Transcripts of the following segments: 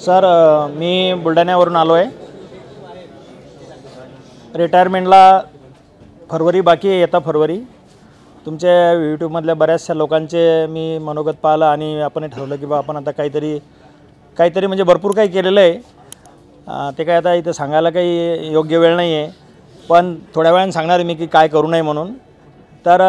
Sir मी बुलढाण्यावरून आलो आहे। रिटायरमेंटला February बाकी आहे, येता फरवरी। तुमच्या यूट्यूबमधल्या बऱ्याचशा लोकांचे मी मनोगत पाहिलं आणि आपण ठरवलं की बा आपण आता काहीतरी म्हणजे भरपूर काही केलेलं आहे। ते काय आता इथं सांगायला काही योग्य वेळ नाही आहे, पण थोड्या वेळाने सांगणार मी की काय करू नये म्हणून। तर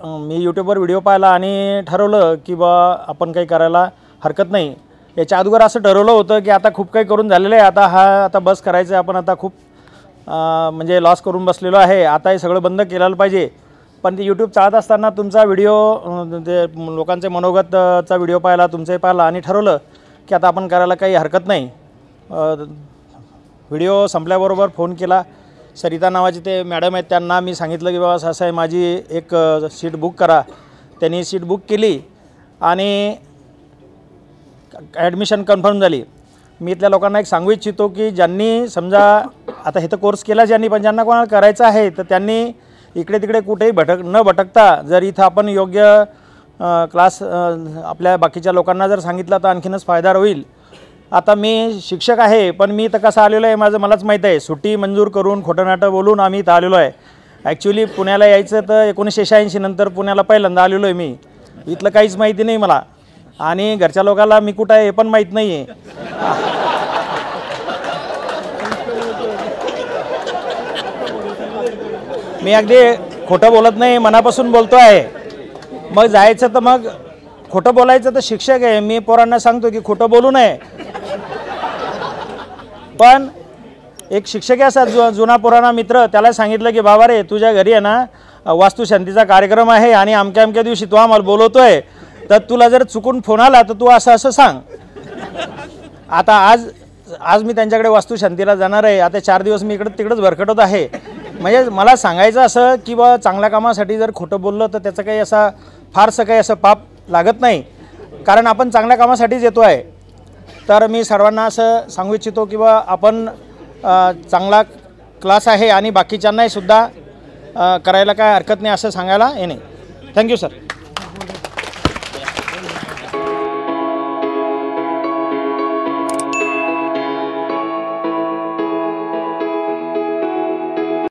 मी यूट्यूबवर व्हिडिओ पाहिला आणि ठरवलं की बा आपण काही करायला हरकत नाही। याच्या अगोदर असं ठरवलं होतं की आता खूप काही करून झालेलं आहे, आता बस करायचं, आपण आता खूप म्हणजे लॉस करून बसलेलो आहे, आता हे सगळं बंद केलं पाहिजे। पण ते यूट्यूब चालत असताना तुमचा व्हिडिओ ते लोकांचे मनोगतचा व्हिडिओ पाहिला, तुमचाही पाहिला आणि ठरवलं की आता आपण करायला काही हरकत नाही। व्हिडिओ संपल्याबरोबर फोन केला, सरिता नावाचे ते मॅडम आहेत, त्यांना मी सांगितलं की बाबा असं आहे, माझी एक सीट बुक करा। त्यांनी सीट बुक केली आणि ॲडमिशन कन्फर्म झाली। मी इथल्या लोकांना एक सांगू इच्छितो की ज्यांनी समजा आता हे तर कोर्स केला ज्यांनी, पण ज्यांना कोणाला करायचं आहे तर त्यांनी इकडे तिकडे कुठेही न भटकता जर इथं आपण योग्य क्लास आपल्या बाकीच्या लोकांना जर सांगितलं तर आणखीनच फायदा होईल। आता मी शिक्षक आहे, पण मी तर कसं आलेलो आहे मलाच माहीत आहे। सुट्टी मंजूर करून खोटं नाटं बोलून आम्ही इथं आलेलो आहे। ॲक्च्युली पुण्याला यायचं तर 1986 नंतर पुण्याला पहिल्यांदा आलेलो आहे मी। इथलं काहीच माहिती नाही मला आणि घरच्या लोकांना मी कुठं आहे हे पण माहीत नाही आहे। मी अगदी खोटं बोलत नाही, मनापासून बोलतो आहे। मग जायचं तर मग खोटं बोलायचं तर शिक्षक आहे, मी पोरांना सांगतो की खोटं बोलू नये। पण एक शिक्षक असा जुना पुराणा मित्र, त्याला सांगितलं की बाबा रे, तुझ्या घरी आहे ना वास्तुशांतीचा कार्यक्रम आहे आणि अमक्या दिवशी तू आम्हाला बोलवतोय, तर तुला जर चुकून फोन आला तर तू असं सांग। आता आज मी त्यांच्याकडे वास्तुशांतीला जाणार आहे। आता 4 दिवस मी तिकडेच भरकटत आहे। म्हणजे मला सांगायचं असं की बा चांगल्या कामासाठी जर खोटं बोललं तर त्याचं काही फारसं काही असं पाप लागत नाही, कारण आपण चांगल्या कामासाठीच येतो आहे। तर मी सर्वांना असं सांगू इच्छितो की बा आपण चांगला क्लास आहे आणि बाकीच्यांनाही सुद्धा करायला काय हरकत नाही असं सांगायला येणे। Thank you sir.